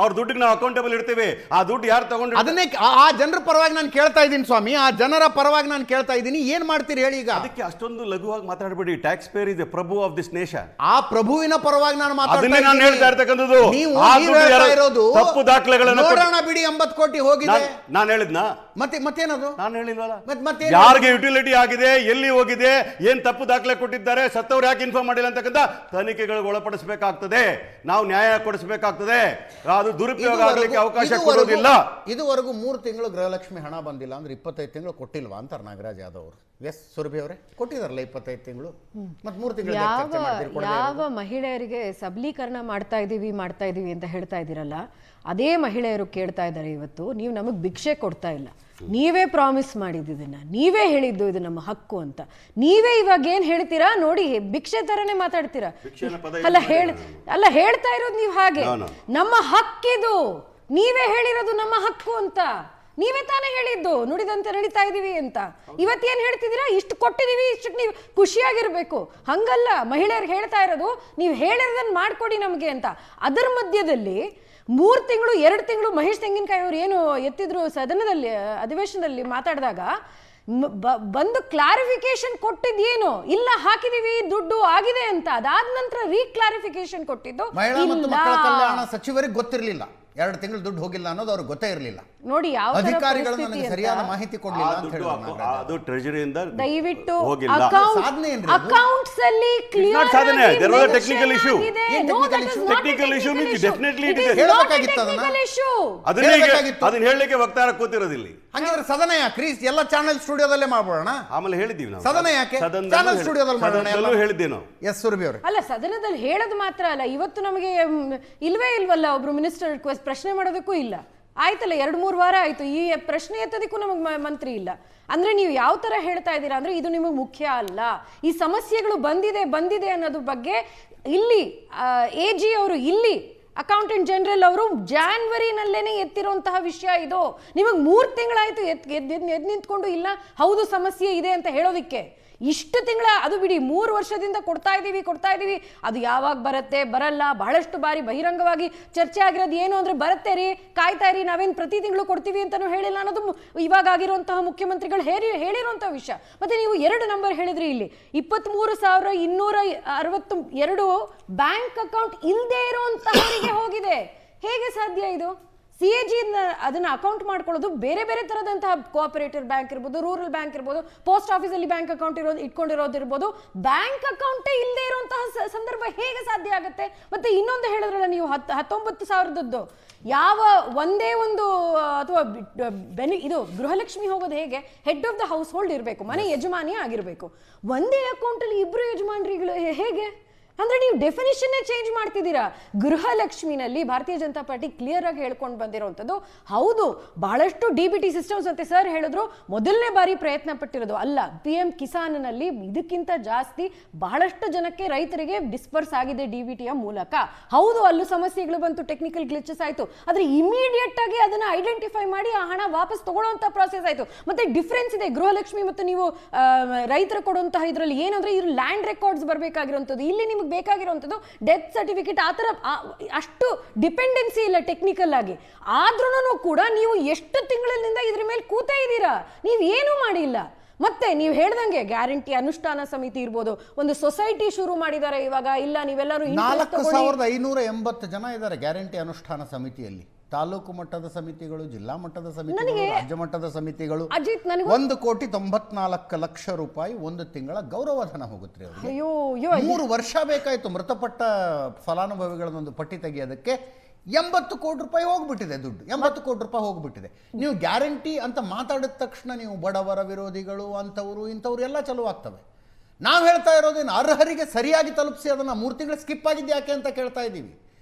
ಅವ್ರ ದುಡ್ಡಿಗೆ ನಾವು ಅಕೌಂಟಬಲ್ ಇರ್ತೀವಿ. ಆ ದುಡ್ಡು ಯಾರು ತಗೊಂಡು ಅದನ್ನೇ ಆ ಜನರ ಪರವಾಗಿ ನಾನು ಕೇಳ್ತಾ ಇದ್ದೀನಿ ಸ್ವಾಮಿ, ಆ ಜನರ ಪರವಾಗಿ ನಾನು ಕೇಳ್ತಾ ಇದ್ದೀನಿ. ಏನ್ ಮಾಡ್ತೀರಿ ಹೇಳಿ ಈಗ? ಅದಕ್ಕೆ ಅಷ್ಟೊಂದು ಲಘುವಾಗಿ ಮಾತಾಡಬೇಡಿ. ಟ್ಯಾಕ್ಸ್ ಪೇಯರ್ ಇಸ್ ಪ್ರಭು ಆಫ್ ದಿಸ್ ನೇಷನ್. ಆ ಪ್ರಭುವಿನ ಪರವಾಗಿ ನಾನು ಅದನ್ನೇ ನಾನು ಹೇಳ್ತಾ ಇರ್ತಕ್ಕಂಥದ್ದು. ತಪ್ಪು ದಾಖಲೆಗಳನ್ನು ನೋಡೋಣ ಬಿಡಿ, 80 ಕೋಟಿ ಹೋಗಿದೆ. ನಾನು ಹೇಳಿದ್ನಾ? ಮತ್ತೇನದು? ನಾನು ಹೇಳಿಲ್ವಲ್ಲ. ಮತ್ತೆ ಯಾರಿಗೆ ಯುಟಿಲಿಟಿ ಆಗಿದೆ, ಎಲ್ಲಿ ಹೋಗಿದೆ, ಏನ್ ತಪ್ಪು ದಾಖಲೆ ಕೊಟ್ಟಿದ್ದಾರೆ, ಸತ್ತವ್ರು ಯಾಕೆ ಇನ್ಫಾರ್ಮ್ ಮಾಡಿಲ್ಲ ಅಂತಕ್ಕಂಥ ತನಿಖೆಗಳಿಗೆ ಒಳಪಡಿಸಬೇಕಾಗ್ತದೆ. ನಾವು ನ್ಯಾಯ ಕೊಡಿಸಬೇಕಾಗ್ತದೆ. ಅದು ದುರುಪಯೋಗ ಆಗಲಿಕ್ಕೆ ಅವಕಾಶ ಕೊಡೋದಿಲ್ಲ. ಇದುವರೆಗೂ 3 ತಿಂಗಳು ಗೃಹಲಕ್ಷ್ಮಿ ಹಣ ಬಂದಿಲ್ಲ ಅಂದ್ರೆ 25 ತಿಂಗಳು ಕೊಟ್ಟಿಲ್ವಾ ಅಂತಾರೆ ನಾಗರಾಜ್ ಯಾದವ್ ಅವರು. ಎಸ್ ಸುರಭಿ ಅವರೇ, ಕೊಟ್ಟಿದಾರಲ್ಲ 25 ತಿಂಗಳು, ಮತ್ತೆ 3 ತಿಂಗಳು ಯಾವ ಮಹಿಳೆಯರಿಗೆ ಸಬಲೀಕರಣ ಮಾಡ್ತಾ ಇದೀವಿ ಅಂತ ಹೇಳ್ತಾ ಇದ್ದೀರಲ್ಲ, ಅದೇ ಮಹಿಳೆಯರು ಕೇಳ್ತಾ ಇದ್ದಾರೆ ಇವತ್ತು, ನೀವು ನಮಗೆ ಭಿಕ್ಷೆ ಕೊಡ್ತಾ ಇಲ್ಲ, ನೀವೇ ಪ್ರಾಮಿಸ್ ಮಾಡಿದ್ದನ್ನ, ನೀವೇ ಹೇಳಿದ್ದು ಇದು ನಮ್ಮ ಹಕ್ಕು ಅಂತ, ನೀವೇ ಇವಾಗ ಏನ್ ಹೇಳ್ತೀರಾ ನೋಡಿ, ಭಿಕ್ಷೆ ತರನೇ ಮಾತಾಡ್ತೀರಾ. ಅಲ್ಲ ಹೇಳ್ತಾ ಇರೋದು ನೀವು ಹಾಗೆ, ನಮ್ಮ ಹಕ್ಕಿದು, ನೀವೇ ಹೇಳಿರೋದು ನಮ್ಮ ಹಕ್ಕು ಅಂತ, ನೀವೇ ತಾನೇ ಹೇಳಿದ್ದು ನುಡಿದಂತೆ ನಡೀತಾ ಇದೀವಿ ಅಂತ. ಇವತ್ತೇನ್ ಹೇಳ್ತಿದ್ದೀರಾ? ಇಷ್ಟು ಕೊಟ್ಟಿದೀವಿ, ಇಷ್ಟಕ್ಕೆ ನೀವು ಖುಷಿಯಾಗಿರ್ಬೇಕು. ಹಂಗಲ್ಲ, ಮಹಿಳೆಯರಿಗೆ ಹೇಳ್ತಾ ಇರೋದು ನೀವು ಹೇಳಿರೋದನ್ನ ಮಾಡ್ಕೊಡಿ ನಮ್ಗೆ ಅಂತ. ಅದರ ಮಧ್ಯದಲ್ಲಿ 3 ತಿಂಗಳು 2 ತಿಂಗಳು ಮಹೇಶ್ ತೆಂಗಿನಕಾಯಿ ಅವರು ಏನು ಎತ್ತಿದ್ರು ಸದನದಲ್ಲಿ ಅಧಿವೇಶನದಲ್ಲಿ ಮಾತಾಡಿದಾಗ ಬಂದು ಕ್ಲಾರಿಫಿಕೇಶನ್ ಕೊಟ್ಟಿದ್ದೇನು, ಇಲ್ಲ ಹಾಕಿದೀವಿ ದುಡ್ಡು ಆಗಿದೆ ಅಂತ. ಅದಾದ ನಂತರ ರೀಕ್ಲಾರಿಫಿಕೇಶನ್ ಕೊಟ್ಟಿದ್ದು ಮಹಿಳಾ ಮತ್ತು ಮಕ್ಕಳ ಕಲ್ಯಾಣ ಸಚಿವರಿಗೆ ಗೊತ್ತಿರಲಿಲ್ಲ 2 ತಿಂಗಳು ದುಡ್ಡು ಹೋಗಿಲ್ಲ ಅನ್ನೋದು ಅವ್ರಿಗೆ ಗೊತ್ತೇ ಇರಲಿಲ್ಲ. ನೋಡಿ, ಯಾವ ಅಧಿಕಾರಿಗಳು ನನಗೆ ಸರಿಯಾದ ಮಾಹಿತಿ ಕೊಡಲಿಲ್ಲ ಅಂತ ಹೇಳಿದ್ರು. ಅದು ಟ್ರೆಜರಿಯಿಂದ ದಯವಿಟ್ಟು ಹೋಗಿಲ್ಲ. ಅಕೌಂಟ್ಸ್ ಅಲ್ಲಿ ಕ್ಲಿಯರ್ ಸಾಧನೆ, there was a technical issue. Technical issue means definitely it is. ಹೇಳಬೇಕಾಗಿತ್ತು ಅದನ್ನ ಹೇಳಲಿಕ್ಕೆ ವಕ್ತಾರ ಕೂತಿರೋದಿಲ್ಲ. ಹಾಗಾದ್ರೆ ಸದನ ಯಾಕೆ ಎಲ್ಲ ಚಾನೆಲ್ ಸ್ಟುಡಿಯೋದಲ್ಲೇ ಮಾಡ್ಬೋಣ? ಆಮೇಲೆ ಹೇಳಿದೀವಿ ನಾವು ಸದನ ಯಾಕೆ ಚಾನೆಲ್ ಸ್ಟುಡಿಯೋದಲ್ಲಿ ಮಾಡೋಣ ಹೇಳಿದ್ದೆ ನಾವು. ಎಸ್ ಸುರಭಿ ಅವರೇ, ಅಲ್ಲ ಸದನದಲ್ಲಿ ಹೇಳೋದು ಮಾತ್ರ ಅಲ್ಲ, ಇವತ್ತು ನಮಗೆ ಇಲ್ವೇ ಇಲ್ವಲ್ಲ ಒಬ್ರು ಮಿನಿಸ್ಟರ್ ಪ್ರಶ್ನೆ ಮಾಡೋದಕ್ಕೂ ಇಲ್ಲ. ಆಯ್ತಲ್ಲ, 2-3 ವಾರ ಆಯ್ತು, ಈ ಪ್ರಶ್ನೆ ಎತ್ತೋದಕ್ಕೂ ನಮಗೆ ಮಂತ್ರಿ ಇಲ್ಲ. ಅಂದ್ರೆ ನೀವು ಯಾವ ತರ ಹೇಳ್ತಾ ಇದ್ದೀರಾ ಅಂದ್ರೆ ಇದು ನಿಮಗೆ ಮುಖ್ಯ ಅಲ್ಲ. ಈ ಸಮಸ್ಯೆಗಳು ಬಂದಿದೆ ಅನ್ನೋದ್ರ ಬಗ್ಗೆ ಇಲ್ಲಿ AG ಅವರು, ಇಲ್ಲಿ ಅಕೌಂಟೆಂಟ್ ಜನರಲ್ ಅವರು ಜಾನ್ವರಿನಲ್ಲೇನೆ ಎತ್ತಿರುವಂತಹ ವಿಷಯ ಇದು. ನಿಮಗೆ 3 ತಿಂಗಳಾಯ್ತು ಎದ್ದು ನಿಂತ್ಕೊಂಡು ಇಲ್ಲ ಹೌದು ಸಮಸ್ಯೆ ಇದೆ ಅಂತ ಹೇಳೋದಿಕ್ಕೆ. ಇಷ್ಟು ತಿಂಗಳ ಅದು ಬಿಡಿ, 3 ವರ್ಷದಿಂದ ಕೊಡ್ತಾ ಇದೀವಿ, ಅದು ಯಾವಾಗ ಬರುತ್ತೆ ಬರಲ್ಲ. ಬಹಳಷ್ಟು ಬಾರಿ ಬಹಿರಂಗವಾಗಿ ಚರ್ಚೆ ಆಗಿರೋದು ಏನು ಅಂದ್ರೆ, ಬರುತ್ತೆ ರೀ, ಕಾಯ್ತಾ ಇರಿ, ನಾವೇನು ಪ್ರತಿ ತಿಂಗಳು ಕೊಡ್ತೀವಿ ಅಂತಾನು ಹೇಳಿಲ್ಲ ಅನ್ನೋದು ಇವಾಗ ಆಗಿರುವಂತಹ ಮುಖ್ಯಮಂತ್ರಿಗಳು ಹೇಳಿರುವಂತಹ ವಿಷಯ. ಮತ್ತೆ ನೀವು 2 ನಂಬರ್ ಹೇಳಿದ್ರಿ, ಇಲ್ಲಿ 23,262 ಬ್ಯಾಂಕ್ ಅಕೌಂಟ್ ಇಲ್ಲದೆ ಇರುವಂತಹವರಿಗೆ ಹೋಗಿದೆ. ಹೇಗೆ ಸಾಧ್ಯ ಇದು? CAG ಅದನ್ನ ಅಕೌಂಟ್ ಮಾಡ್ಕೊಳ್ಳೋದು ಬೇರೆ ಬೇರೆ ತರದಂತಹ ಕೋಆಪರೇಟಿವ್ ಬ್ಯಾಂಕ್ ಇರ್ಬೋದು, ರೂರಲ್ ಬ್ಯಾಂಕ್ ಇರ್ಬೋದು, ಪೋಸ್ಟ್ ಆಫೀಸಲ್ಲಿ ಬ್ಯಾಂಕ್ ಅಕೌಂಟ್ ಇಟ್ಕೊಂಡಿರೋದಿರ್ಬೋದು. ಬ್ಯಾಂಕ್ ಅಕೌಂಟೇ ಇಲ್ಲದೆ ಇರುವಂತಹ ಸಂದರ್ಭ ಹೇಗೆ ಸಾಧ್ಯ ಆಗುತ್ತೆ? ಮತ್ತೆ ಇನ್ನೊಂದು ಹೇಳಿದ್ರಲ್ಲ ನೀವು 19,000 ಯಾವ ಒಂದೇ ಒಂದು ಅಥವಾ ಇದು ಗೃಹಲಕ್ಷ್ಮಿ ಹೋಗೋದು ಹೇಗೆ? Head of the house hold ಇರಬೇಕು, ಮನೆ ಯಜಮಾನಿ ಆಗಿರ್ಬೇಕು. ಒಂದೇ ಅಕೌಂಟಲ್ಲಿ 2 ಯಜಮಾನರಿಗಳು ಹೇಗೆ? ಅಂದ್ರೆ ನೀವು ಡೆಫಿನಿಷನ್ನೇ ಚೇಂಜ್ ಮಾಡ್ತಿದ್ದೀರಾ. ಗೃಹಲಕ್ಷ್ಮಿನಲ್ಲಿ ಭಾರತೀಯ ಜನತಾ ಪಾರ್ಟಿ ಕ್ಲಿಯರ್ ಆಗಿ ಹೇಳ್ಕೊಂಡು ಬಂದಿರುವಂಥದ್ದು, ಹೌದು ಬಹಳಷ್ಟು DBT ಸಿಸ್ಟಮ್ಸ್ ಅಂತ ಸರ್ ಹೇಳಿದ್ರು, ಮೊದಲನೇ ಬಾರಿ ಪ್ರಯತ್ನ ಪಟ್ಟಿರೋದು ಅಲ್ಲ. PM ಕಿಸಾನ್ನಲ್ಲಿ ಇದಕ್ಕಿಂತ ಜಾಸ್ತಿ ಬಹಳಷ್ಟು ಜನಕ್ಕೆ ರೈತರಿಗೆ ಡಿಸ್ಪರ್ಸ್ ಆಗಿದೆ DBTಯ ಮೂಲಕ. ಹೌದು ಅಲ್ಲೂ ಸಮಸ್ಯೆಗಳು ಬಂತು, ಟೆಕ್ನಿಕಲ್ ಗ್ಲಿಚಸ್ ಆಯ್ತು, ಆದ್ರೆ ಇಮಿಡಿಯೇಟ್ ಆಗಿ ಅದನ್ನ ಐಡೆಂಟಿಫೈ ಮಾಡಿ ಆ ಹಣ ವಾಪಸ್ ತಗೊಳ್ಳುವಂತ ಪ್ರಾಸೆಸ್ ಆಯ್ತು. ಮತ್ತೆ ಡಿಫ್ರೆನ್ಸ್ ಇದೆ ಗೃಹಲಕ್ಷ್ಮಿ ಮತ್ತು ನೀವು ರೈತರು ಕೊಡುವಂತಹ ಇದರಲ್ಲಿ ಏನಂದ್ರೆ ಇದ್ರ ಲ್ಯಾಂಡ್ ರೆಕಾರ್ಡ್ಸ್ ಬರಬೇಕಾಗಿರುವಂಥದ್ದು, ಇಲ್ಲಿ ನಿಮ್ಗೆ ಬೇಕಾಗಿರುವಂಥದ್ದು ಡೆತ್ ಸರ್ಟಿಫಿಕೇಟ್. ಆ ಥರ ಅಷ್ಟು ಡಿಪೆಂಡೆನ್ಸಿ ಇಲ್ಲ ಟೆಕ್ನಿಕಲ್ ಆಗಿ. ಆದ್ರೂ ಕೂಡ ನೀವು ಎಷ್ಟು ತಿಂಗಳಿಂದ ಇದ್ರ ಮೇಲೆ ಕೂತಾ ಇದ್ದೀರಾ, ನೀವು ಏನೂ ಮಾಡಿಲ್ಲ. ಮತ್ತೆ ನೀವು ಹೇಳ್ದಂಗೆ ಗ್ಯಾರಂಟಿ ಅನುಷ್ಠಾನ ಸಮಿತಿ ಇರ್ಬೋದು, ಒಂದು ಸೊಸೈಟಿ ಶುರು ಮಾಡಿದ್ದಾರೆ ಇವಾಗ. ಇಲ್ಲ ನೀವೆಲ್ಲರೂ 4,580 ಜನ ಇದ್ದಾರೆ ಗ್ಯಾರಂಟಿ ಅನುಷ್ಠಾನ ಸಮಿತಿಯಲ್ಲಿ. ತಾಲೂಕು ಮಟ್ಟದ ಸಮಿತಿಗಳು, ಜಿಲ್ಲಾ ಮಟ್ಟದ ಸಮಿತಿಗಳು, ರಾಜ್ಯ ಮಟ್ಟದ ಸಮಿತಿಗಳು. 1,94,00,000 ರೂಪಾಯಿ 1 ತಿಂಗಳ ಗೌರವಧನ ಹೋಗುತ್ತೆ ಅವರಿಗೆ. 3 ವರ್ಷ ಬೇಕಾಯ್ತು ಮೃತಪಟ್ಟ ಫಲಾನುಭವಿಗಳನ್ನೊಂದು ಪಟ್ಟಿ ತೆಗೆಯೋದಕ್ಕೆ. 80 ಕೋಟಿ ರೂಪಾಯಿ ಹೋಗ್ಬಿಟ್ಟಿದೆ ದುಡ್ಡು, 80 ಕೋಟಿ ರೂಪಾಯಿ ಹೋಗ್ಬಿಟ್ಟಿದೆ. ನೀವು ಗ್ಯಾರಂಟಿ ಅಂತ ಮಾತಾಡಿದ ತಕ್ಷಣ ನೀವು ಬಡವರ ವಿರೋಧಿಗಳು ಅಂಥವ್ರು ಇಂಥವ್ರು ಎಲ್ಲ ಚಲುವಾಗ್ತವೆ. ನಾವು ಹೇಳ್ತಾ ಇರೋದೇನು, ಅರ್ಹರಿಗೆ ಸರಿಯಾಗಿ ತಲುಪಿಸಿ. ಅದನ್ನು 3 ತಿಂಗಳು ಸ್ಕಿಪ್ ಆಗಿದ್ದು ಯಾಕೆ ಅಂತ ಕೇಳ್ತಾ ಇದ್ದೀವಿ.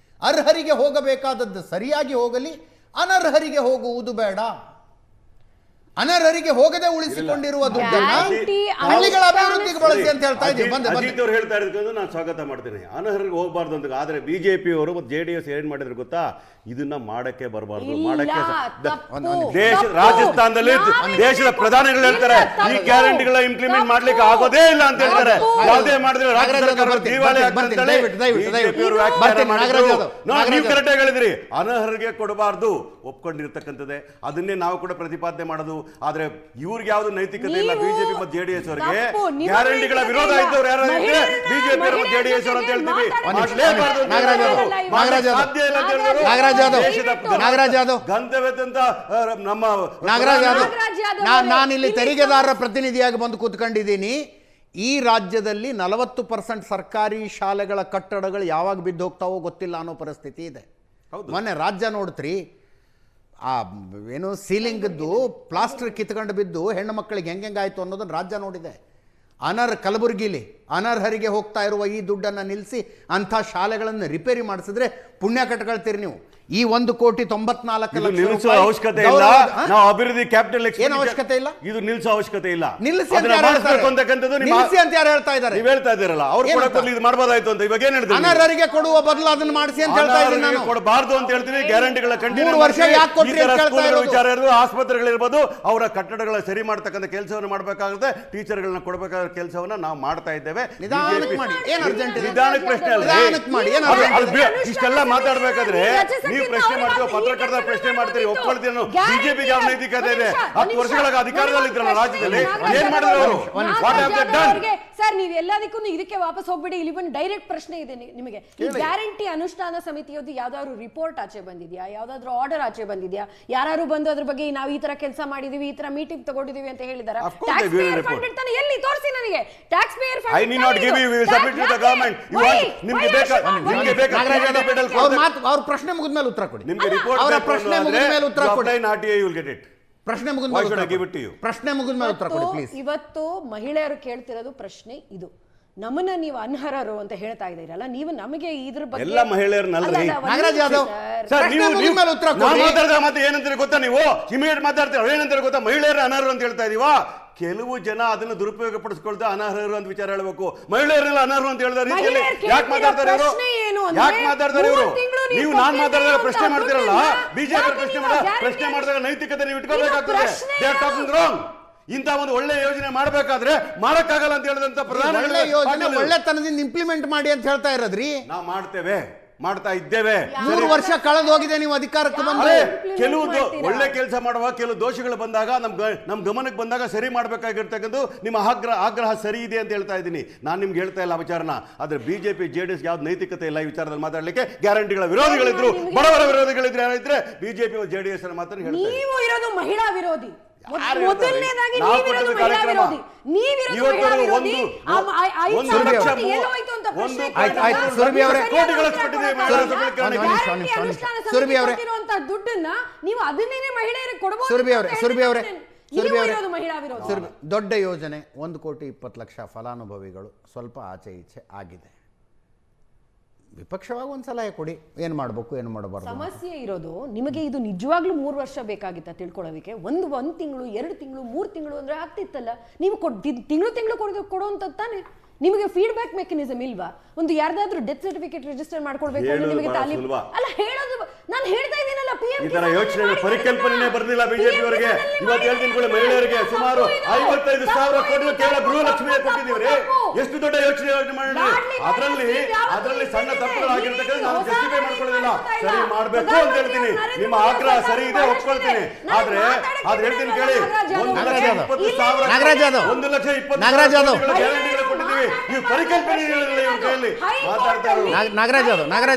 ಅರ್ಹರಿಗೆ ಹೋಗಬೇಕಾದದ್ದು ಸರಿಯಾಗಿ ಹೋಗಲಿ, ಅನರ್ಹರಿಗೆ ಹೋಗುವುದು ಬೇಡ. ಅನರ್ಹರಿಗೆ ಹೋಗದೆ ಉಳಿಸಿಕೊಂಡಿರುವ ದುಡ್ಡನ್ನ ಹಳ್ಳಿಗಳ ಅಭಿವೃದ್ಧಿಗೆ ಬಳಸಿ ಅಂತ ಹೇಳ್ತಾ ಇದ್ದೀವಿ. ಅಜಿತ್ ಅವರು ಹೇಳ್ತಾ ಇರೋದಕ್ಕೆ ನಾನು ಸ್ವಾಗತ ಮಾಡ್ತೀನಿ. ಅನರ್ಹರಿಗೆ ಹೋಗಬಾರ್ದು ಅಂತ. ಆದ್ರೆ ಬಿಜೆಪಿ ಅವರು ಮತ್ತು JDS ಏನ್ ಮಾಡಿದ್ರು ಗೊತ್ತಾ, ಇದನ್ನ ಮಾಡಕ್ಕೆ ಬರಬಾರ್ದು. ಮಾಡಕ್ಕೆ ರಾಜಸ್ಥಾನದಲ್ಲಿ ದೇಶದ ಪ್ರಧಾನಿಗಳು ಹೇಳ್ತಾರೆ ಈ ಗ್ಯಾರಂಟಿಗಳ ಇಂಪ್ಲಿಮೆಂಟ್ ಮಾಡ್ಲಿಕ್ಕೆ ಆಗೋದೇ ಇಲ್ಲ ಅಂತ ಹೇಳ್ತಾರೆ. ಯಾವುದೇ ಮಾಡಿದ್ರೆ ರಾಜ್ಯ ಸರ್ಕಾರ ದಿವಾಳಿ ಆಗ್ತದೆ. ನೀವು ಕರೆಕ್ಟಾಗಿ ಹೇಳಿದ್ರಿ, ಅನರ್ಹರಿಗೆ ಕೊಡಬಾರ್ದು, ಒಪ್ಕೊಂಡಿರ್ತಕ್ಕಂಥದ್ದೇ. ಅದನ್ನೇ ನಾವು ಕೂಡ ಪ್ರತಿಪಾದನೆ ಮಾಡೋದು. ಆದ್ರೆ ಇವ್ರಿಗೆ ಯಾವ್ದು ನೈತಿಕತೆ ಇಲ್ಲ. ಬಿಜೆಪಿ ಮತ್ತು JDS ಅವರಿಗೆ ಗ್ಯಾರಂಟಿಗಳ ವಿರೋಧ ಇದ್ದವ್ರು ಯಾರು ಇದ್ರೆ ಬಿಜೆಪಿ ಅವರು JDS ಅವರು ಅಂತ ಹೇಳ್ತೀವಿ. ನಾಗರಾಜ್ ಯಾದವ್ ಗಂತವ್ಯದಂತ ನಮ್ಮ ನಾಗರಾಜ್ ಯಾದವ್, ನಾನಿಲ್ಲಿ ತೆರಿಗೆದಾರರ ಪ್ರತಿನಿಧಿಯಾಗಿ ಬಂದು ಕೂತ್ಕೊಂಡಿದ್ದೀನಿ. ಈ ರಾಜ್ಯದಲ್ಲಿ 40% ಸರ್ಕಾರಿ ಶಾಲೆಗಳ ಕಟ್ಟಡಗಳು ಯಾವಾಗ ಬಿದ್ದು ಹೋಗ್ತಾವೋ ಗೊತ್ತಿಲ್ಲ ಅನ್ನೋ ಪರಿಸ್ಥಿತಿ ಇದೆ. ಮೊನ್ನೆ ರಾಜ್ಯ ನೋಡ್ತ್ರಿ, ಆ ಏನು ಸೀಲಿಂಗದ್ದು ಪ್ಲಾಸ್ಟರ್ ಕಿತ್ಕೊಂಡು ಬಿದ್ದು ಹೆಣ್ಣು ಮಕ್ಕಳಿಗೆ ಹೆಂಗಾಯ್ತು ಅನ್ನೋದನ್ನು ರಾಜ್ಯ ನೋಡಿದೆ. ಕಲಬುರಗಿಲಿ ಅನರ್ಹರಿಗೆ ಹೋಗ್ತಾ ಇರುವ ಈ ದುಡ್ಡನ್ನು ನಿಲ್ಲಿಸಿ ಅಂಥ ಶಾಲೆಗಳನ್ನು ರಿಪೇರಿ ಮಾಡಿಸಿದ್ರೆ ಪುಣ್ಯ ಕಟ್ಕೊಳ್ತೀರಿ ನೀವು. ಈ 1,94,00,000 ನಿಲ್ಲಿಸುವ ಅವಶ್ಯಕತೆ ಇಲ್ಲ. ನಾವು ಅಭಿವೃದ್ಧಿ ಕ್ಯಾಪಿಟಲ್ ಏನು ಅವಶ್ಯಕತೆ ಇಲ್ಲ, ಇದು ನಿಲ್ಲಿಸುವ ಅವಶ್ಯಕತೆ ಇಲ್ಲ. ನಿಲ್ಲಿಸಿ ಅಂತ ಯಾರು ಹೇಳ್ತಾ ಇದ್ದಾರೆ? ನೀವು ಹೇಳ್ತಾ ಇದ್ದೀರಲ್ಲ, ಅವ್ರು ಕೊಡಕ್ಕೆ ಇದು ಮಾಡಬಾರ್ದಾಯ್ತು ಅಂತ. ಇವಾಗ ಏನ್ ಹೇಳ್ತೀವಿ, ಅನರ್ಹರಿಗೆ ಕೊಡುವ ಬದಲು ಅದನ್ನ ಮಾಡಿಸಿ ಅಂತ ಹೇಳ್ತಾ ಇದ್ದೀನಿ ನಾನು. ಕೊಡಬಾರ್ದು ಅಂತ ಹೇಳ್ತೀನಿ. ಗ್ಯಾರಂಟಿಗಳ ಕಂಟಿನ್ಯೂ 3 ವರ್ಷ ಯಾಕೆ ಕೊಟ್ರಿ ಅಂತ ಹೇಳ್ತಾ ಇರೋದು. ವಿಚಾರ ಇರೋದು, ಆಸ್ಪತ್ರೆಗಳಿರ್ಬೋದು, ಅವರ ಕಟ್ಟಡಗಳ ಸರಿ ಮಾಡ್ತಕ್ಕಂಥ ಕೆಲಸವನ್ನು ಮಾಡಬೇಕಾಗುತ್ತೆ. ಟೀಚರ್ಗಳನ್ನ ಕೊಡಬೇಕಾದ ಕೆಲಸವನ್ನ ನಾವು ಮಾಡ್ತಾ ಇದ್ದೇವೆ. ನಿಧಾನಕ್ಕೆ ಮಾಡಿ, ಏನು ಅರ್ಜೆಂಟ್ ಇದೆ? ನಿಧಾನಕ್ಕೆ ಪ್ರಶ್ನೆ ಅಲ್ಲ, ಮಾಡಿ, ಏನು ಅರ್ಜೆಂಟ್ ಇದೆ? ಇಷ್ಟೆಲ್ಲ ಮಾತಾಡ್ಬೇಕಾದ್ರೆ ನೀವು ಪ್ರಶ್ನೆ ಮಾಡ್ತೀವಿ, ಪತ್ರಕರ್ತರ ಪ್ರಶ್ನೆ ಮಾಡ್ತೀರಿ, ಒಪ್ಕೊಳ್ತೀರಿ. ಬಿಜೆಪಿಗೆ ಯಾವ ನೈತಿಕತೆ ಇದೆ? 10 ವರ್ಷಗಳ ಅಧಿಕಾರದಲ್ಲಿ ಇದ್ರಲ್ಲ ರಾಜ್ಯದಲ್ಲಿ, ಏನ್ ಮಾಡಿದ್ರು ಅವರು? What have they done? Sir, ನೀವು ಎಲ್ಲದಕ್ಕೂ ಇದಕ್ಕೆ ವಾಪಸ್ ಹೋಗ್ಬಿಡಿ. ಇಲ್ಲಿ ಒಂದು ಡೈರೆಕ್ಟ್ ಪ್ರಶ್ನೆ ಇದೆ ನಿಮಗೆ. ಈ ಗ್ಯಾರಂಟಿ ಅನುಷ್ಠಾನ ಸಮಿತಿಯದ್ದು ಯಾವ್ದಾದ್ರು ರಿಪೋರ್ಟ್ ಆಚೆ ಬಂದಿದ್ಯಾ? ಯಾವ್ದಾದ್ರು ಆರ್ಡರ್ ಆಚೆ ಬಂದಿದ್ಯಾ? ಯಾರು ಬಂದು ಅದ್ರ ಬಗ್ಗೆ ನಾವು ಈ ತರ ಕೆಲಸ ಮಾಡಿದೀವಿ, ಈ ತರ ಮೀಟಿಂಗ್ ತಗೊಂಡಿದೀವಿ ಅಂತ ಹೇಳಿದಾರೆ? ಟ್ಯಾಕ್ಸ್ ಪೇಯರ್ ಫಂಡ್ ಇರ್ತಾನೆ, ಎಲ್ಲಿ ತೋರಿಸಿ ನನಗೆ taxpayer fund. I need not give you, we will submit to the government. You want, ನಿಮಗೆ ಬೇಕಾ ಅವ್ರ ಪ್ರಶ್ನೆ ಮುಗಿದ್ಮೇಲೆ ಉತ್ತರ ಕೊಡಿ. ನಿಮಗೆ ರಿಪೋರ್ಟ್ ಅವರ ಪ್ರಶ್ನೆ ಮುಗಿದ್ಮೇಲೆ ಉತ್ತರ ಕೊಡಿ. You will get it. ಪ್ರಶ್ನೆ ಮುಗಿದ್ಮೇಲೆ ಉತ್ತರ ಕೊಡಿ ಪ್ಲೀಸ್. ಇವತ್ತು ಮಹಿಳೆಯರು ಕೇಳ್ತಿರೋದು ಪ್ರಶ್ನೆ ಇದು. ನಮ್ಮನ್ನ ನೀವು ಅನರ್ಹರು ಅಂತ ಹೇಳ್ತಾ ಇದ್ದೀರಲ್ಲ, ನೀವು ನಮಗೆ ಇದ್ರ ಬಗ್ಗೆ ಎಲ್ಲ ಮಹಿಳೆಯರನ್ನಲ್ಲ. ನಾಗರಾಜ್ ಯಾದವ್ ಸರ್, ನೀವು ಉತ್ತರ ಮಾತಾಡಿದ್ರೆ ಮತ್ತೆ ಏನಂತಾರೆ ಗೊತ್ತಾ? ನೀವು ಇಮಿಡಿಯೇಟ್ ಮಾತಾಡ್ತೀರ, ಏನಂತಾರೆ ಗೊತ್ತಾ? ಮಹಿಳೆಯರು ಅನರ್ಹರು ಅಂತ ಹೇಳ್ತಾ ಇದೀವಾ. ಕೆಲವು ಜನ ಅದನ್ನು ದುರುಪಯೋಗ ಪಡಿಸ್ಕೊಳ್ತಾ ಅನರ್ಹರು ಅಂತ ವಿಚಾರ ಹೇಳಬೇಕು. ಮಹಿಳೆಯರೆಲ್ಲ ಅನರ್ಹರು ಅಂತ ಹೇಳಿದ ರೀತಿಯಲ್ಲಿ ಯಾಕೆ ಮಾತಾಡ್ತಾರೆ ಇವರು? ಯಾಕೆ ಮಾತಾಡ್ತಾರೆ ಇವರು? ನೀವು ನಾನ್ ಮಾತಾಡಿದಾಗ ಪ್ರಶ್ನೆ ಮಾಡ್ತಿರಲ್ಲ, ಬಿಜೆಪಿ ಪ್ರಶ್ನೆ ಮಾಡಿದಾಗ ನೈತಿಕತೆ ನೀವು ಇಟ್ಕೋಬೇಕಾಗ್ತದೆ. They are talking wrong. ಇಂಥ ಒಂದು ಒಳ್ಳೆ ಯೋಜನೆ ಮಾಡಬೇಕಾದ್ರೆ ಮಾಡಕ್ಕಾಗಲ್ಲ ಅಂತ ಹೇಳಿದಂತ ಪ್ರಧಾನಿ ಒಳ್ಳೆತನದಿಂದ ಇಂಪ್ಲಿಮೆಂಟ್ ಮಾಡಿ ಅಂತ ಹೇಳ್ತಾ ಇರೋದ್ರಿ. ನಾವು ಮಾಡ್ತೇವೆ, ಮಾಡ್ತಾ ಇದ್ದೇವೆ. 3 ವರ್ಷ ಕಳೆದೋಗಿದೆ ನೀವು ಅಧಿಕಾರಕ್ಕೆ ಬಂದ್ರೆ. ಕೆಲವು ಒಳ್ಳೆ ಕೆಲಸ ಮಾಡುವ ಕೆಲವು ದೋಷಗಳು ಬಂದಾಗ ನಮ್ ಗಮನಕ್ಕೆ ಬಂದಾಗ ಸರಿ ಮಾಡ್ಬೇಕಾಗಿರ್ತಕ್ಕಂಥ ನಿಮ್ಮ ಆಗ್ರಹ ಸರಿ ಇದೆ ಅಂತ ಹೇಳ್ತಾ ಇದ್ದೀನಿ. ನಾನು ನಿಮ್ಗೆ ಹೇಳ್ತಾ ಇಲ್ಲ ವಿಚಾರನ. ಆದ್ರೆ ಬಿಜೆಪಿ JDS ಯಾವ್ದು ನೈತಿಕತೆ ಇಲ್ಲ ಈ ವಿಚಾರದಲ್ಲಿ ಮಾತಾಡ್ಲಿಕ್ಕೆ. ಗ್ಯಾರಂಟಿಗಳ ವಿರೋಧಿಗಳಿದ್ರು, ಬಡವರ ವಿರೋಧಿಗಳಿದ್ರೆ ಯಾರಿದ್ರೆ ಬಿಜೆಪಿ JDS ಅನ್ನ ಮಾತ್ರ ಹೇಳ್ತಾರೆ. ನೀವು ಇರೋದು ಮಹಿಳಾ ವಿರೋಧಿ. ಮೊದಲನೇದಾಗಿ ನೀವಿರೋದು ಮಹಿಳಾ ವಿರೋಧಿ. ದುಡ್ಡನ್ನ ನೀವು ಅದನ್ನೇ ಮಹಿಳೆಯರಿಗೆ ಕೊಡಬಹುದು. ದೊಡ್ಡ ಯೋಜನೆ 1,20,00,000 ಫಲಾನುಭವಿಗಳು ಸ್ವಲ್ಪ ಆಚೆ ಈಚೆ ಆಗಿದೆ. ವಿಪಕ್ಷವಾಗಿ ಒಂದು ಸಲಹೆ ಕೊಡಿ, ಏನು ಮಾಡಬೇಕು ಏನು ಮಾಡಬಾರ್ದು. ಸಮಸ್ಯೆ ಇರೋದು ನಿಮಗೆ ಇದು ನಿಜವಾಗ್ಲೂ 3 ವರ್ಷ ಬೇಕಾಗಿತ್ತ ತಿಳ್ಕೊಳ್ಳೋದಕ್ಕೆ? ಒಂದು ತಿಂಗಳು 2 ತಿಂಗಳು 3 ತಿಂಗಳು ಅಂದ್ರೆ ಆಗ್ತಿತ್ತಲ್ಲ. ನೀವು ತಿಂಗಳು ಕೊಡುವಂಥದ್ದು ತಾನೆ. ನಿಮಗೆ ಫೀಡ್ಬ್ಯಾಕ್ ಮೆಕ್ಯಾನಿಸಮ್ ಇಲ್ವಾ? ಒಂದು ಯಾರ್ದಾದ್ರೂ ಡೆತ್ ಸರ್ಟಿಫಿಕೇಟ್ ರಿಜಿಸ್ಟರ್ ಮಾಡ್ಕೊಳ್ಬೇಕು ಅಂದ್ರೆ ನಿಮಗೆ ತಾಲೀಮ್ ಅಲ್ಲ ಹೇಳೋದು. ನಾನು ಹೇಳ್ತಾ ಇದ್ದೀನಲ್ಲ, ಈ ತರ ಯೋಚನೆ ಪರಿಕಲ್ಪನೆ ಬರ್ಲಿಲ್ಲ ಬಿಜೆಪಿ ಅವರಿಗೆ. ಇವತ್ತು ಹೇಳ್ತೀನಿ, ಮಹಿಳೆಯರಿಗೆ ಸುಮಾರು 55,000 ಕೋಟಿ ಕೇವಲ ಗೃಹಲಕ್ಷ್ಮಿಯ ಕೊಟ್ಟಿದ್ದೀವಿ. ಎಷ್ಟು ದೊಡ್ಡ ಯೋಚನೆ ಮಾಡಿದ್ರಿ. ಅದರಲ್ಲಿ ಸಣ್ಣ ತಪ್ಪುಗಳಾಗಿರ್ತಕ್ಕಂಥ ನಾನು ಜಸ್ಟಿಫೈ ಮಾಡ್ಕೊಳ್ಳೋದಿಲ್ಲ, ಸರಿ ಮಾಡ್ಬೇಕು ಅಂತ ಹೇಳ್ತೀನಿ. ನಿಮ್ಮ ಆಗ್ರಹ ಸರಿ ಇದೆ, ಒಪ್ಕೊಳ್ತೀನಿ. ಆದ್ರೆ ಹೇಳ್ತೀನಿ ಕೇಳಿ, 1,20,000 ಗ್ಯಾರಂಟಿಗಳು ಕೊಟ್ಟಿದ್ದೀವಿ. ನೀವು ಪರಿಕಲ್ಪನೆ ಇವ್ರ ಕೈಯಲ್ಲಿ ಮಾತಾಡ್ತಾ ಇರೋದು. ನಾಗರಾಜ್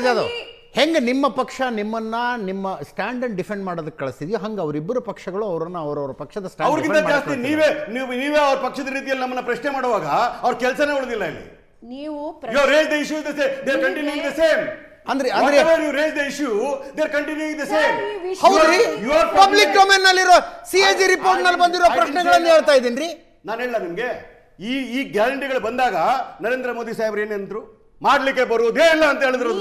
ಯಾದವ್, ಹೆಂಗೆ ನಿಮ್ಮ ಪಕ್ಷ ನಿಮ್ಮನ್ನ ನಿಮ್ಮ ಸ್ಟ್ಯಾಂಡ್ ಅನ್ನು ಡಿಫೆಂಡ್ ಮಾಡೋದಕ್ಕೆ ಕಳಿಸಿದ್ಯೋ ಹಂಗೆ ಅವರಿಬ್ಬರು ಪಕ್ಷಗಳು ಅವರನ್ನ ಅವರವರ ಪಕ್ಷದ ಸ್ಟ್ಯಾಂಡ್ ಅವ್ರಿಗಿಂತ ಜಾಸ್ತಿ ನೀವೇ ಅವ್ರ ಪಕ್ಷದ ರೀತಿಯಲ್ಲಿ ನಮ್ಮನ್ನ ಪ್ರಶ್ನೆ ಮಾಡುವಾಗ ಅವ್ರ ಕೆಲಸನೇ ಉಳಿದಿಲ್ಲ. ಇಲ್ಲಿ ನೀವು raise the issue, they are continuing the same. ಅಂದ್ರೆ you raise the issue, they are continuing the same. ಹೌದ್ರಿ, ಪಬ್ಲಿಕ್ ಡೊಮೇನ್ ನಲ್ಲಿರೋ CAG ರಿಪೋರ್ಟ್ ನಲ್ಲಿ ಬಂದಿರೋ ಪ್ರಶ್ನೆಗಳನ್ನು ಹೇಳ್ತಾ ಇದ್ದೀನ್ರಿ. ನಾನು ಹೇಳ ನಿಮ್ಗೆ, ಈ ಗ್ಯಾರಂಟಿಗಳು ಬಂದಾಗ ನರೇಂದ್ರ ಮೋದಿ ಸಾಹೇಬ್ರು ಏನಂದ್ರು? ಮಾಡ್ಲಿಕ್ಕೆ ಬರುವುದೇ ಇಲ್ಲ ಅಂತ ಹೇಳಿದ್ರು.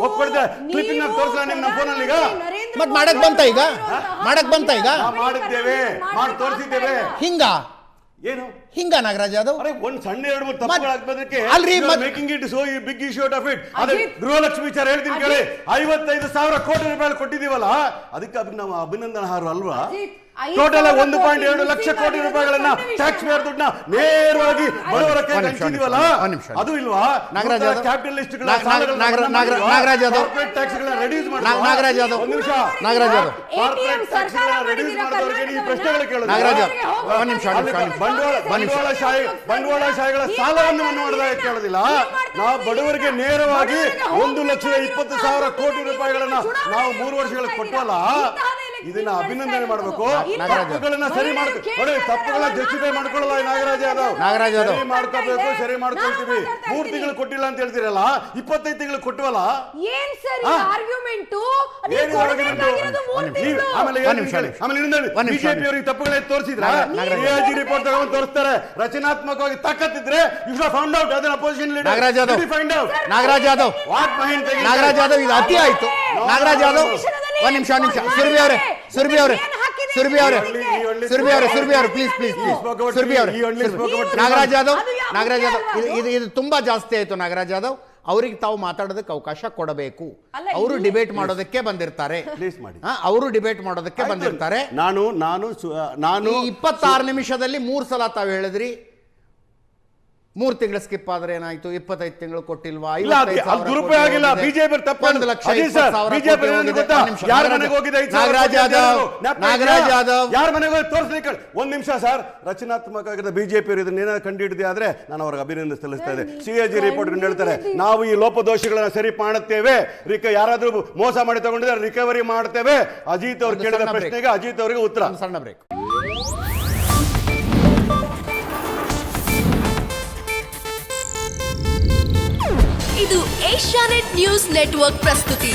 ಒಪ್ಪಿಡ್ದೆ ಕ್ಲಿಪ್ಪಿಂಗ್ ತೋರಿಸಲ್ಲ ನಿಮ್ಮ ಫೋನಲ್ಲಿ. ಈಗ ಮತ್ ಮಾಡಕ್ ಬಂತ ಈಗ? ಮಾಡಕ್ ಬಂತ ಈಗ? ನಾವು ಮಾಡಿದ್ದೇವೆ, ಮಾಡಿ ತೋರಿಸಿದ್ದೇವೆ. ಏನು ಹಿಂಗ ನಾಗರಾಜ್ ಯಾದವ್? ಅರೆ ಒಂದ್ ಸಣ್ಣ 2-3 ತಪ್ಪುಗಳಾಗ್ಬೋದಕ್ಕೆ ಅಲ್ರಿ, making it so big issue of it. ಅದೇ ಗೃಹಲಕ್ಷ್ಮಿ ವಿಚಾರ ಹೇಳ್ತೀನಿ ಕೇಳಿ. 55,000 ಕೋಟಿ ರೂಪಾಯಿ ಕೊಟ್ಟಿದೀವಲ್ಲ, ಅದಕ್ಕೆ ನಾವು ಅಭಿನಂದನಾರ್ಹ ಅಲ್ವಾ? ಟೋಟಲ್ 1.2 ಲಕ್ಷ ಕೋಟಿ ರೂಪಾಯಿಗಳನ್ನ ಟ್ಯಾಕ್ಸ್ ಪೇಯರ್ ದುಡ್ಡನ್ನ ನೇರವಾಗಿ ಬಡವರ ಕೈಗೆ ಹಂಚಿದೀವಲ್ಲ, ಅದು ಇಲ್ವಾ? ನಾಗರಾಜ್ ಯಾದವ್, ಕ್ಯಾಪಿಟಲಿಸ್ಟ್ ನಾಗರಾಜ್ ಯಾದವ್, ಟ್ಯಾಕ್ಸ್ ಗಳನ್ನ ರೆಡ್ಯೂಸ್ ಮಾಡಿ. ನಾಗರಾಜ್ ಯಾದವ್, ಒಂದು ನಿಮಿಷ. ನಾಗರಾಜ್ ಯಾದವ್, ಕಾರ್ಪೊರೇಟ್ ಟ್ಯಾಕ್ಸ್ ಗಳನ್ನ ರೆಡ್ಯೂಸ್ ಮಾಡಿದವರಿಗೆ ಈ ಪ್ರಶ್ನೆಗಳು ಕೇಳೋದು. ನಾಗರಾಜ್ ಯಾದವ್, ಒಂದ್ ನಿಮಿಷ. ಬಂಡವಾಳಶಾಹಿಗಳ ಸಾಲವನ್ನು ಮನ್ನಾ ಮಾಡಿದಾಗ ಕೇಳೋದಿಲ್ಲ. ನಾವು ಬಡವರಿಗೆ ನೇರವಾಗಿ 1,20,000 ಕೋಟಿ ರೂಪಾಯಿಗಳನ್ನ ನಾವು 3 ವರ್ಷಗಳ ಕೊಟ್ಟವಲ್ಲ, ಇದನ್ನ ಅಭಿನಂದನೆ ಮಾಡಬೇಕು. ತಪ್ಪುಗಳನ್ನ ಸರಿ ನೋಡಿ, ತಪ್ಪುಗಳನ್ನ ಜಸ್ಟಿಫೈ ಮಾಡ್ಕೊಳ್ಳಲ್ಲ ನಾಗರಾಜ್ ಯಾದವ್. ಸರಿ ಮಾಡ್ಕೋಬೇಕು, ಸರಿ ಮಾಡ್ಕೊಳ್ತೀವಿ. 3 ತಿಂಗಳು ಕೊಟ್ಟಿಲ್ಲ ಅಂತ ಹೇಳ್ತೀರಲ್ಲ, 25 ತಿಂಗಳು ಕೊಟ್ಟವಲ್ಲ. ಏನ್ ಸರ್ ಆರ್ಗ್ಯುಮೆಂಟ್? ಬಿಜೆಪಿ ಅವರಿಗೆ ತಪ್ಪುಗಳನ್ನ ತೋರಿಸಿದ್ರ ಸಿಎಜಿ ರಿಪೋರ್ಟ್ ತಗೊಂಡು ತೋರಿಸ್ತಾರೆ. ರಚನಾತ್ಮಕವಾಗಿ ತಾಕತ್ತಿದ್ರೆ ಯು ಫೌಂಡ್ ಔಟ್. ಅದನ್ನ opposition leader Nagaraj Yadav, find out. Nagaraj Yadav, Nagaraj Yadav, ಇದು ಅತಿ ಆಯ್ತು. ನಾಗರಾಜ್ ಯಾದವ್, ಒಂದ್ ನಿಮಿಷ. ಸುರ್ಭಿ ಅವರೇ, ಪ್ಲೀಸ್. ನಾಗರಾಜ್ ಯಾದವ್, ಇದು ತುಂಬಾ ಜಾಸ್ತಿ ಆಯ್ತು. ನಾಗರಾಜ್ ಯಾದವ್, ಅವ್ರಿಗೆ ತಾವು ಮಾತಾಡೋದಕ್ಕೆ ಅವಕಾಶ ಕೊಡಬೇಕು. ಅವರು ಡಿಬೇಟ್ ಮಾಡೋದಕ್ಕೆ ಬಂದಿರ್ತಾರೆ. ಅವರು ಡಿಬೇಟ್ ಮಾಡೋದಕ್ಕೆ ಬಂದಿರ್ತಾರೆ. ನಾನು 26 ನಿಮಿಷದಲ್ಲಿ 3 ಸಲ ತಾವು ಹೇಳಿದ್ರಿ 3 ತಿಂಗಳು ಸ್ಕಿಪ್ ಆದ್ರೆ ಏನಾಯ್ತು, 25 ತಿಂಗಳು ಕೊಟ್ಟಿಲ್ವಾ? ದುರುಪಯೋಗ ಆಗಿಲ್ಲ. ಬಿಜೆಪಿ ನಾಗರಾಜ್ ಯಾದವ್ ಯಾರ ಮನೆಗೆ ಹೋಗಿ ತೋರಿಸ್ಲಿಕ್ಕೆ. ಒಂದ್ ನಿಮಿಷ ಸರ್, ರಚನಾತ್ಮಕ ಬಿಜೆಪಿ ಇದನ್ನೇನ ಕಂಡು ಹಿಡಿದೆ ಆದ್ರೆ ನಾನು ಅವ್ರಿಗೆ ಅಭಿನಂದನೆ ಸಲ್ಲಿಸ್ತಾ ಇದೆ. ಸಿಎಜಿ ರಿಪೋರ್ಟ್ ಹೇಳ್ತಾರೆ, ನಾವು ಈ ಲೋಪದೋಷಗಳನ್ನ ಸರಿ ಮಾಡುತ್ತೇವೆ. ಯಾರಾದ್ರೂ ಮೋಸ ಮಾಡಿ ತಗೊಂಡಿದ್ದಾರೆ ರಿಕವರಿ ಮಾಡ್ತೇವೆ. ಅಜಿತ್ ಅವ್ರು ಕೇಳಿದ ಪ್ರಶ್ನೆಗೆ ಅಜಿತ್ ಅವರಿಗೆ ಉತ್ತರ. ಸಣ್ಣ ಬ್ರೇಕ್. ಇದು ಏಷ್ಯಾನೆಟ್ ನ್ಯೂಸ್ ನೆಟ್ವರ್ಕ್ ಪ್ರಸ್ತುತಿ.